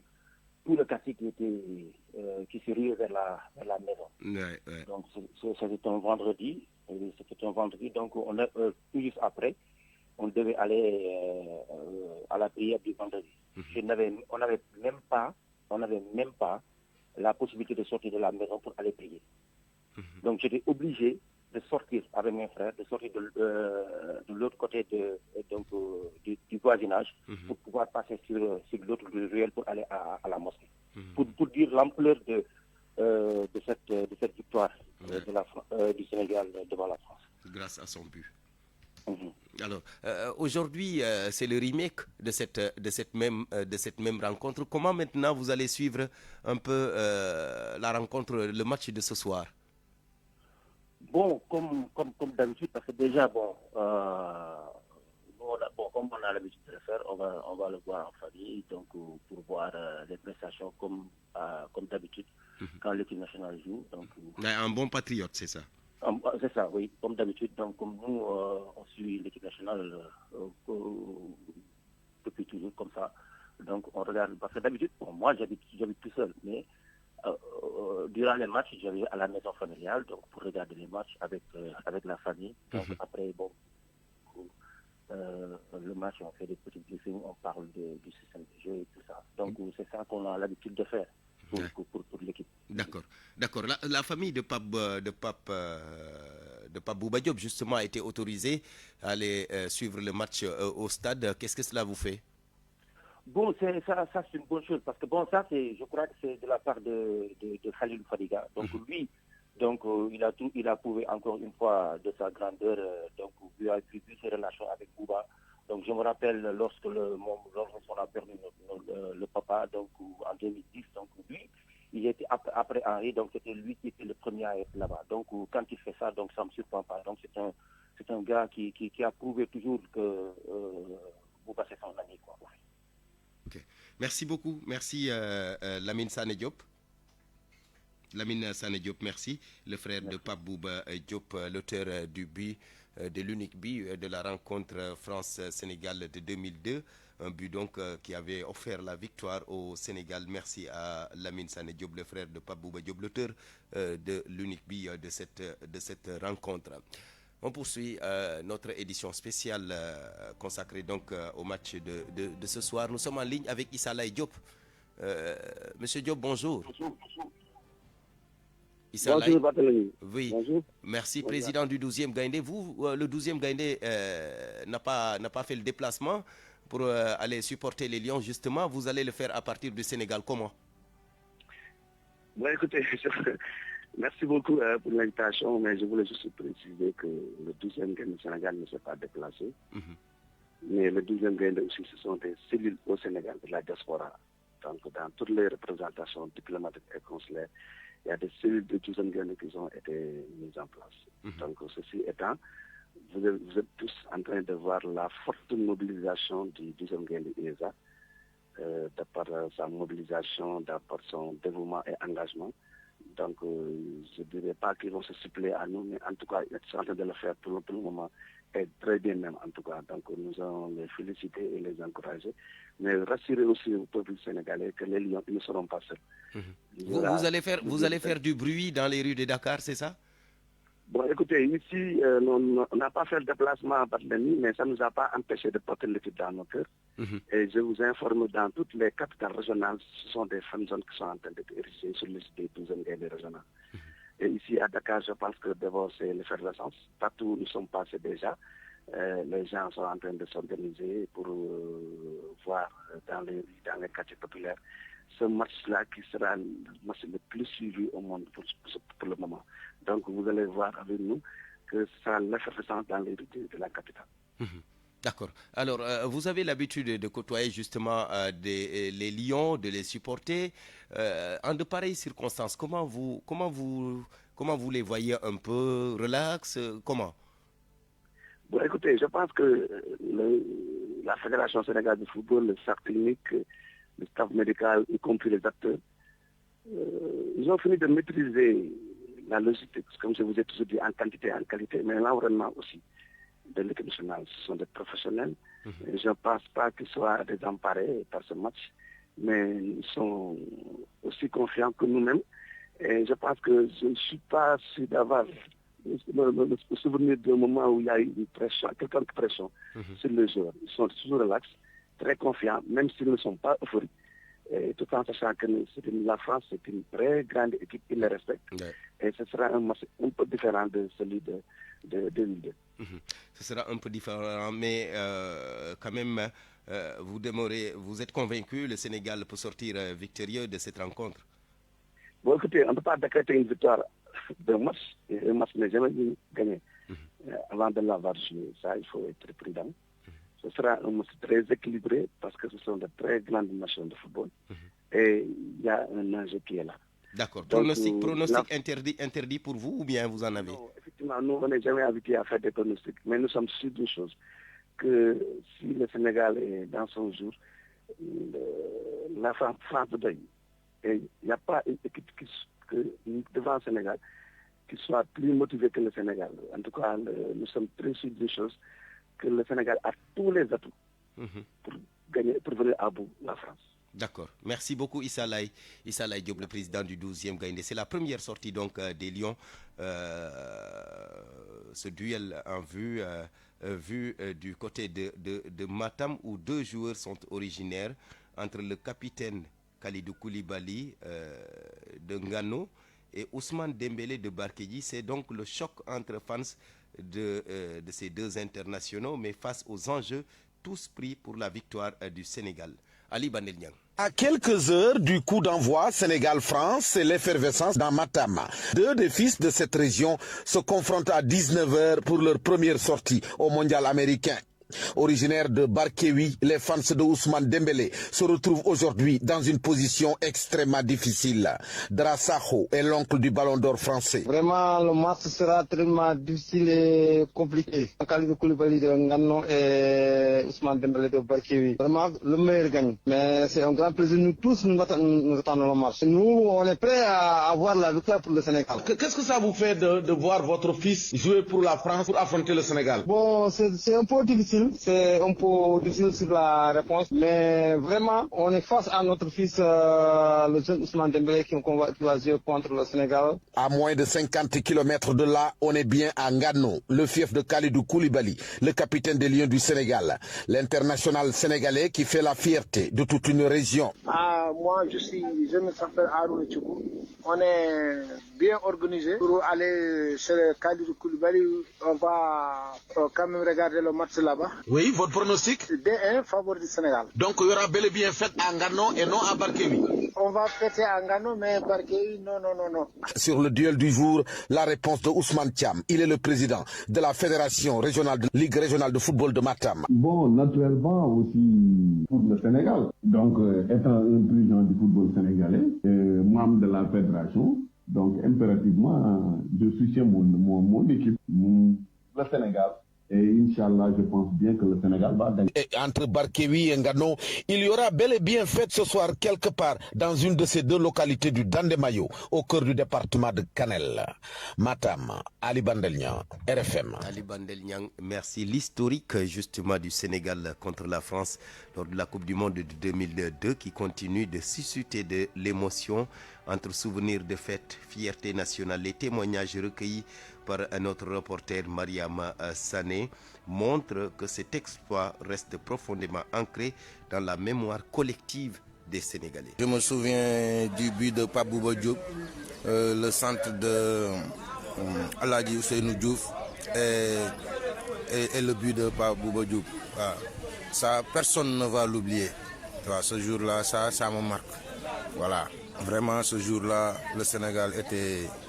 tout le quartier qui se riait vers la maison. Ouais. Donc c'était un vendredi. Donc tout juste après, on devait aller à la prière du vendredi. On n'avait même pas la possibilité de sortir de la maison pour aller prier. Donc j'étais obligé de sortir avec mes frères, de sortir de côté du voisinage pour pouvoir passer sur l'autre ruelle pour aller à la mosquée. Pour dire l'ampleur de cette victoire du Sénégal devant la France. Grâce à son but. Alors, aujourd'hui, c'est le remake de cette même rencontre. Comment maintenant vous allez suivre un peu la rencontre, le match de ce soir? Bon, comme d'habitude, parce que déjà, comme on a l'habitude de le faire, on va le voir en famille, donc pour voir les prestations comme d'habitude quand l'équipe nationale joue. Donc, un bon patriote, c'est ça? C'est ça, oui, comme d'habitude. Donc, comme nous, on suit l'équipe nationale depuis toujours comme ça. Donc, on regarde, parce que d'habitude, moi, j'habite tout seul, mais durant les matchs, j'allais à la maison familiale, donc pour regarder les matchs avec la famille. Donc, après, le match, on fait des petits briefings, on parle du système de jeu et tout ça. Donc, c'est ça qu'on a l'habitude de faire pour l'équipe. D'accord. La famille de Pape Bouba Diop, justement, a été autorisée à aller suivre le match au stade. Qu'est-ce que cela vous fait? Bon, ça c'est une bonne chose, parce que je crois que c'est de la part de Khalil Fadiga. Donc lui, il a prouvé encore une fois de sa grandeur, vu ses relations avec Bouba. Donc je me rappelle lorsque on a perdu le papa, donc en 2010, donc lui, il était après Henri, donc c'était lui qui était le premier à être là-bas. Donc quand il fait ça, donc ça ne me surprend pas. Donc c'est un gars qui a prouvé toujours que Bouba c'est son ami, quoi. Okay. Merci beaucoup. Merci Lamine Sané Diop. Lamine Sané Diop, merci. Le frère de Pape Bouba Diop, l'auteur du but, de l'unique but de la rencontre France-Sénégal de 2002. Un but donc qui avait offert la victoire au Sénégal. Merci à Lamine Sané Diop, le frère de Pape Bouba Diop, l'auteur de l'unique but de cette rencontre. On poursuit notre édition spéciale consacrée donc au match de ce soir. Nous sommes en ligne avec Issa Laye Diop. Monsieur Diop, bonjour. Issa Laye. Oui. Bonjour. Merci, président du 12e Gaïndé. Vous, le 12e Gaïndé n'a pas fait le déplacement pour aller supporter les Lions, justement. Vous allez le faire à partir du Sénégal. Comment? Bon, écoutez, merci beaucoup pour l'invitation, mais je voulais juste préciser que le 12e Gaïndé du Sénégal ne s'est pas déplacé. Mais le 12e Gaïndé aussi, ce sont des cellules au Sénégal de la diaspora. Donc, dans toutes les représentations diplomatiques et consulaires, il y a des cellules de 12e Gaïndé qui ont été mises en place. Donc, ceci étant, vous êtes tous en train de voir la forte mobilisation du 12e Gaïndé IESA, de par sa mobilisation, de par son dévouement et engagement. Donc, je ne dirais pas qu'ils vont se suppléer à nous, mais en tout cas, ils sont en train de le faire pour le moment, et très bien même en tout cas. Donc, nous allons les féliciter et les encourager, mais rassurer aussi au peuple sénégalais que les Lions ne seront pas seuls. Vous allez faire du bruit dans les rues de Dakar, c'est ça? Bon, écoutez, ici, on n'a pas fait le déplacement par la nuit, mais ça ne nous a pas empêché de porter l'équipe dans nos cœurs. Et je vous informe, dans toutes les capitales régionales, ce sont des fan zones qui sont en train d'être érigées sur les 12e Gaïndé régionales. Et ici, à Dakar, je pense que d'abord, c'est l'effervescence. Partout où nous sommes passés déjà, les gens sont en train de s'organiser pour voir dans les quartiers populaires ce match-là qui sera le match le plus suivi au monde pour le moment. Donc vous allez voir avec nous que ce sera l'effervescence dans les rues de la capitale. D'accord. Alors, vous avez l'habitude de côtoyer justement les Lions, de les supporter. En de pareilles circonstances, comment vous les voyez un peu relax? Comment? Bon, écoutez, je pense que la Fédération sénégalaise de football, le staff technique, le staff médical, y compris les acteurs, ils ont fini de maîtriser la logistique, comme je vous ai toujours dit, en quantité et en qualité, mais l'environnement aussi de l'équipe nationale. Ce sont des professionnels. Je ne pense pas qu'ils soient désemparés par ce match, mais ils sont aussi confiants que nous-mêmes. Et je pense que je ne suis pas sûr d'avoir le souvenir d'un moment où il y a eu une pression, quelconque pression sur les joueurs. Ils sont toujours relax, très confiants, même s'ils ne sont pas euphoriques. Et tout en sachant que la France, c'est une très grande équipe, ils le respectent. Ouais. Et ce sera un match un peu différent de celui de 2002. Ce sera un peu différent, mais quand même, vous êtes convaincu que le Sénégal peut sortir victorieux de cette rencontre? Bon, écoutez, on ne peut pas décréter une victoire d'un match, et un match n'est jamais gagné. Avant de l'avoir joué, ça, il faut être prudent. Ce sera un match très équilibré parce que ce sont de très grandes nations de football. Et il y a un enjeu qui est là. D'accord. Pronostic interdit pour vous ou bien vous en avez? Non, effectivement, nous, on n'est jamais habitués à faire des pronostics. Mais nous sommes sûrs d'une chose, que si le Sénégal est dans son jour, la France doit. Et il n'y a pas une équipe devant le Sénégal qui soit plus motivée que le Sénégal. En tout cas, nous sommes très sûrs d'une chose, que le Sénégal a tous les atouts pour gagner, pour venir à bout la France. D'accord. Merci beaucoup Issa Laye Diop, le président du 12e Gaïndé. C'est la première sortie donc des Lions. Ce duel en vue du côté de Matam où deux joueurs sont originaires, entre le capitaine Kalidou Koulibaly de Ngano et Ousmane Dembélé de Barkedji. C'est donc le choc entre fans de ces deux internationaux, mais face aux enjeux tous pris pour la victoire du Sénégal. Ali Bandel Niang. À quelques heures du coup d'envoi Sénégal-France, c'est l'effervescence dans Matam. Deux des fils de cette région se confrontent à 19h pour leur première sortie au mondial américain. Originaire de Barkewi, les fans de Ousmane Dembélé se retrouvent aujourd'hui dans une position extrêmement difficile. Drassaho est l'oncle du Ballon d'Or français. Vraiment, le match sera tellement difficile et compliqué. Kalidou Koulibaly de Ngano et Ousmane Dembélé de Barkewi. Vraiment, le meilleur gagne. Mais c'est un grand plaisir. Nous tous, nous attendons le match. Nous, on est prêts à avoir la victoire pour le Sénégal. Qu'est-ce que ça vous fait de voir votre fils jouer pour la France, pour affronter le Sénégal? Bon, c'est un peu difficile. C'est un peu difficile sur la réponse, mais vraiment, on est face à notre fils, le jeune Ousmane Dembélé, qui va jouer contre le Sénégal. À moins de 50 km de là, on est bien à Ngano, le fief de Kalidou Koulibaly, le capitaine des Lions du Sénégal, l'international sénégalais qui fait la fierté de toute une région. Moi, je me s'appelle Arou Tchougou. On est bien organisé pour aller chez Kalidou Koulibaly. On va quand même regarder le match là-bas. Oui, votre pronostic? D1, favori du Sénégal. Donc il y aura bel et bien fête à Ngano et non à Barkewi. On va fêter à Ngano, mais Barkewi, non. Sur le duel du jour, la réponse de Ousmane Thiam. Il est le président de la Fédération régionale de Ligue régionale de football de Matam. Bon, naturellement aussi pour le Sénégal. Donc, étant un dirigeant du football sénégalais, membre de la fédération, donc impérativement, je soutiens mon équipe, le Sénégal. Et Inch'Allah, je pense bien que le Sénégal va gagner. Et entre Barkewi et Ngano, il y aura bel et bien fête ce soir quelque part dans une de ces deux localités du Dandemayo, au cœur du département de Kanel. Matam, Ali Bandel Niang, RFM. Ali Bandel Niang, merci. L'historique justement du Sénégal contre la France lors de la Coupe du Monde de 2002 qui continue de susciter de l'émotion entre souvenirs de fête, fierté nationale. Les témoignages recueillis par notre reporter Mariama Sané montrent que cet exploit reste profondément ancré dans la mémoire collective des Sénégalais. Je me souviens du but de Pape Bouba Diop, le centre de Aladji Ousseynou Diouf et le but de Pape Bouba Diop. Ça, personne ne va l'oublier. Ce jour-là, ça me marque. Voilà. Vraiment, ce jour-là, le Sénégal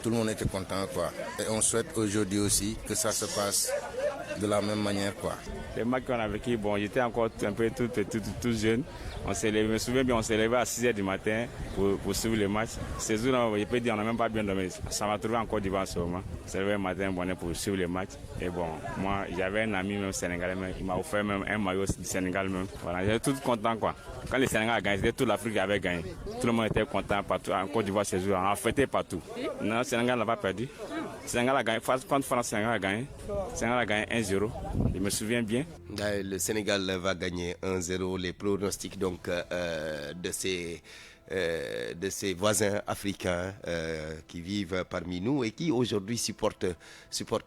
tout le monde était content, quoi. Et on souhaite aujourd'hui aussi que ça se passe de la même manière, quoi. Les matchs qu'on a vécu, bon, j'étais encore un peu tout jeune. Je me souviens bien, on s'est levé à 6h du matin pour suivre les matchs. Ces jours-là, je peux dire, on n'a même pas bien dormi. Ça m'a trouvé encore devant ce moment. On s'est levé le matin pour suivre les matchs. Et bon, moi, j'avais un ami même sénégalais, il m'a offert même un maillot du Sénégal même. Voilà, j'étais tout content, quoi. Quand le Sénégal a gagné, c'était toute l'Afrique qui avait gagné. Tout le monde était content partout. En Côte d'Ivoire, ces jours-là, on a fêté partout. Non, le Sénégal n'a pas perdu. Le Sénégal a gagné. Quand France, le Sénégal a gagné. Le Sénégal a gagné 1-0. Je me souviens bien. Le Sénégal va gagner 1-0. Les pronostics donc de ces voisins africains qui vivent parmi nous et qui aujourd'hui supportent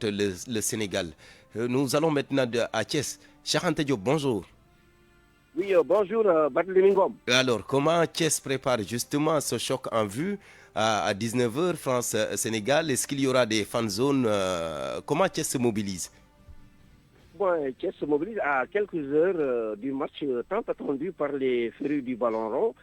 le Sénégal. Nous allons maintenant à Thiès. Cheikh Anta Diop, bonjour. Oui, bonjour, Barthélémy Ngom. Alors, comment Thiès prépare justement ce choc en vue à 19h, France-Sénégal? Est-ce qu'il y aura des fan zones? Comment Thiès se mobilise? Bon, Thiès se mobilise à quelques heures du match tant attendu par les férus du ballon rond.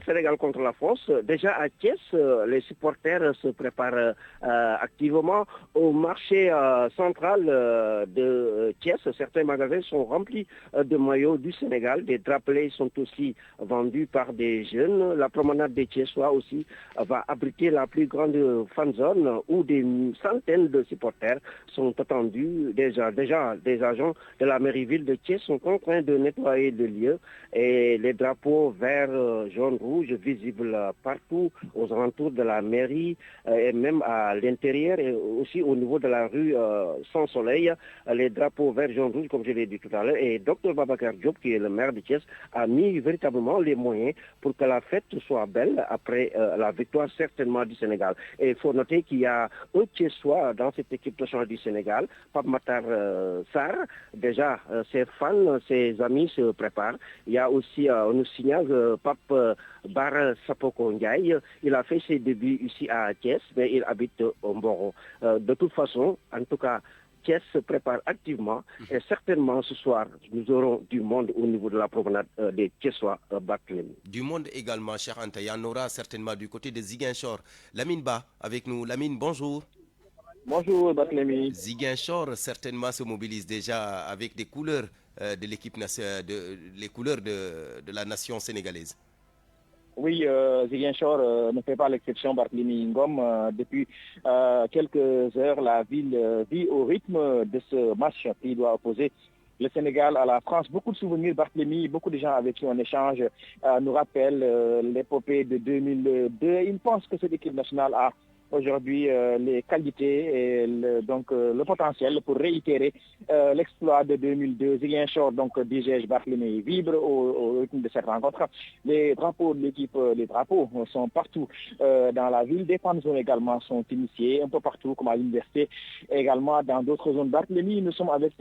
Sénégal contre la France. Déjà à Thiès, les supporters se préparent activement au marché central de Thiès. Certains magasins sont remplis de maillots du Sénégal. Des drapelets sont aussi vendus par des jeunes. La promenade des Thiessois aussi va abriter la plus grande fan zone où des centaines de supporters sont attendus. Déjà, des agents de la mairie-ville de Thiès sont en train de nettoyer le lieu et les drapeaux verts, jaunes, rouge visible partout aux alentours de la mairie et même à l'intérieur et aussi au niveau de la rue Sans Soleil, les drapeaux verts, jaune, rouge comme je l'ai dit tout à l'heure. Et Dr Babacar Diop, qui est le maire de Thiès, a mis véritablement les moyens pour que la fête soit belle après la victoire certainement du Sénégal. Et il faut noter qu'il y a un Thiessois dans cette équipe nationale du Sénégal, Pape Matar Sarr. Déjà, ses fans, ses amis se préparent. Il y a aussi, on nous signale Pape Bara Sapoko Ndiaye. Il a fait ses débuts ici à Thiès, mais il habite au Mboro. De toute façon, en tout cas, Thiès se prépare activement et certainement ce soir, nous aurons du monde au niveau de la promenade des Thiessois Barthélémy. Du monde également, cher Anta. Il y en aura certainement du côté de Ziguinchor. Lamine Ba avec nous. Lamine, bonjour. Bonjour Barthélémy. Ziguinchor certainement se mobilise déjà avec des couleurs de l'équipe nationale, les couleurs de la nation sénégalaise. Oui, Ziguinchor ne fait pas l'exception, Barthélémy Ngom. Depuis quelques heures, la ville vit au rythme de ce match qui doit opposer le Sénégal à la France. Beaucoup de souvenirs, Barthélémy, beaucoup de gens avec qui on échange nous rappellent l'épopée de 2002. Ils pensent que cette équipe nationale a aujourd'hui les qualités et le potentiel pour réitérer l'exploit de 2002. Ziguinchor, donc disais-je, Barthélémy, vibre au rythme de cette rencontre. Les drapeaux de l'équipe, les drapeaux sont partout dans la ville. Des fan zones également sont initiés un peu partout, comme à l'université, également dans d'autres zones. Barthélémy, nous sommes avec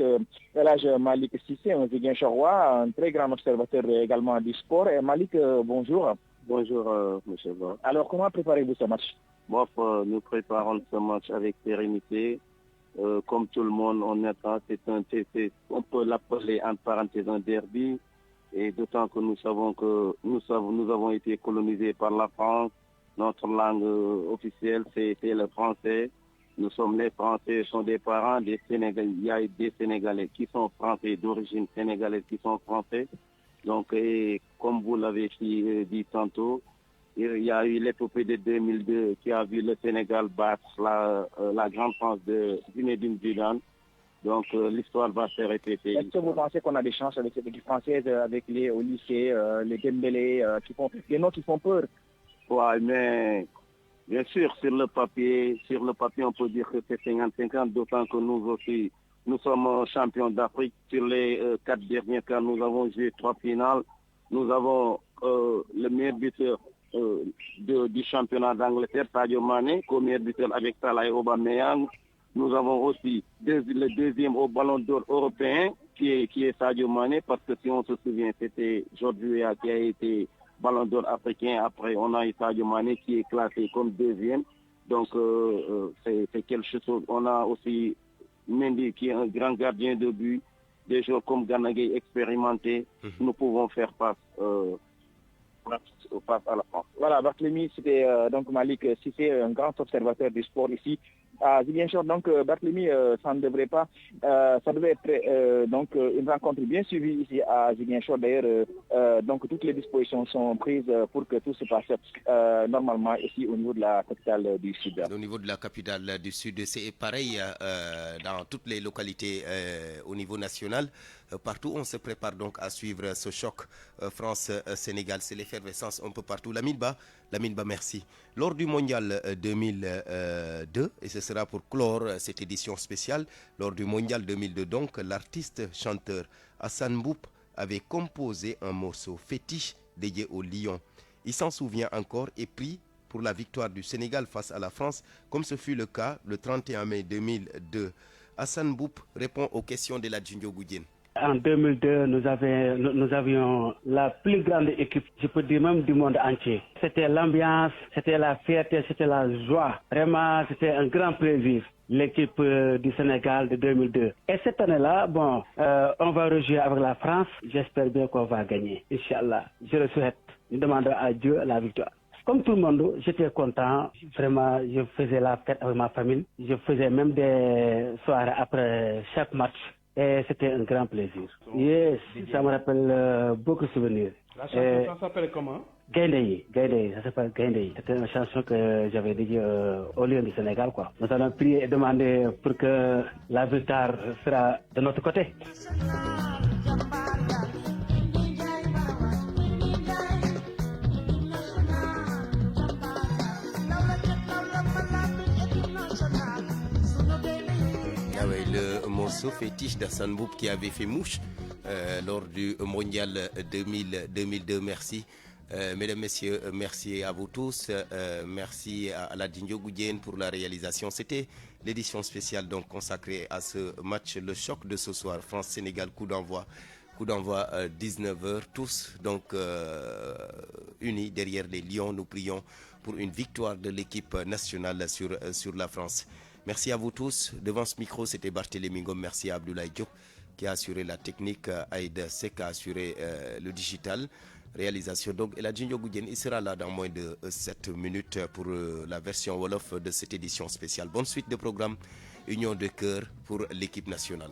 l'âge Malik Sissé, un Ziguinchorois, un très grand observateur également du sport. Et Malik, bonjour. Bonjour, monsieur Ba. Alors, comment préparez-vous ce match? Bon, nous préparons ce match avec sérénité. Comme tout le monde, on attend. On peut l'appeler en parenthèse un derby. Et d'autant que nous savons que nous avons été colonisés par la France. Notre langue officielle, c'est le français. Nous sommes les Français, sont des parents des Sénégalais. Il y a des Sénégalais qui sont français, d'origine sénégalaise, qui sont français. Donc, comme vous l'avez dit tantôt, il y a eu l'épopée de 2002 qui a vu le Sénégal battre la grande France de Zinedine Zidane. Donc l'histoire va se répéter. Est-ce que vous pensez qu'on a des chances avec cette équipe française, avec les au lycée, les Dembélé, les noms qui font peur? Oui, mais bien sûr, sur le papier, on peut dire que c'est 50-50, d'autant que nous aussi, nous sommes champions d'Afrique. Sur les 4 derniers cas, nous avons joué 3 finales. Nous avons le meilleur buteur du championnat d'Angleterre, Sadio Mané, comme meilleur buteur avec Salah et Aubameyang. Nous avons aussi le deuxième au ballon d'or européen qui est Sadio Mané, parce que si on se souvient, c'était Georges Weah qui a été ballon d'or africain. Après, on a eu Sadio Mané qui est classé comme deuxième. Donc, c'est quelque chose. On a aussi Mendy qui est un grand gardien de but. Des joueurs comme Ganagay expérimentés. Nous pouvons faire face à la France. Voilà, Barthélémy, c'était donc Malik Sissé, un grand observateur du sport ici à Ziguinchor. Donc Barthélémy, ça devait être donc une rencontre bien suivie ici à Ziguinchor. D'ailleurs, donc toutes les dispositions sont prises pour que tout se passe normalement ici au niveau de la capitale du Sud. Au niveau de la capitale du Sud, c'est pareil dans toutes les localités au niveau national. Partout, on se prépare donc à suivre ce choc France-Sénégal. C'est l'effervescence un peu partout. Lamine Ba, merci. Lors du Mondial 2002, et ce sera pour clore cette édition spéciale, lors du Mondial 2002, donc, l'artiste chanteur Hassan Mboup avait composé un morceau fétiche dédié au lion. Il s'en souvient encore et prie pour la victoire du Sénégal face à la France, comme ce fut le cas le 31 mai 2002. Hassan Mboup répond aux questions de la Djindio Goudien. En 2002, nous avions la plus grande équipe, je peux dire même du monde entier. C'était l'ambiance, c'était la fierté, c'était la joie. Vraiment, c'était un grand plaisir. L'équipe du Sénégal de 2002. Et cette année-là, on va rejouer avec la France. J'espère bien qu'on va gagner. Inch'Allah. Je le souhaite. Nous demandons à Dieu la victoire. Comme tout le monde, j'étais content. Vraiment, je faisais la fête avec ma famille. Je faisais même des soirées après chaque match. Et c'était un grand plaisir. Yes, ça me rappelle beaucoup de souvenirs. La chanson, ça s'appelle comment? Gaindei, ça s'appelle Gaindei. C'était une chanson que j'avais dédiée au Lion du Sénégal, quoi. Nous allons prier et demander pour que la victoire sera de notre côté. Le morceau fétiche d'Hassan Boub qui avait fait mouche lors du mondial 2002. Merci. Mesdames, Messieurs, merci à vous tous. Merci à Aladinho Goudien pour la réalisation. C'était l'édition spéciale donc consacrée à ce match, le choc de ce soir, France-Sénégal, coup d'envoi 19h. Tous donc unis derrière les Lions. Nous prions pour une victoire de l'équipe nationale sur la France. Merci à vous tous. Devant ce micro, c'était Barthélémy Ngom. Merci à Abdoulaye Diop qui a assuré la technique. Aïda Sek a assuré le digital. Réalisation. Donc, Eladjinho Goudien, il sera là dans moins de 7 minutes pour la version Wolof de cette édition spéciale. Bonne suite de programme. Union de cœur pour l'équipe nationale.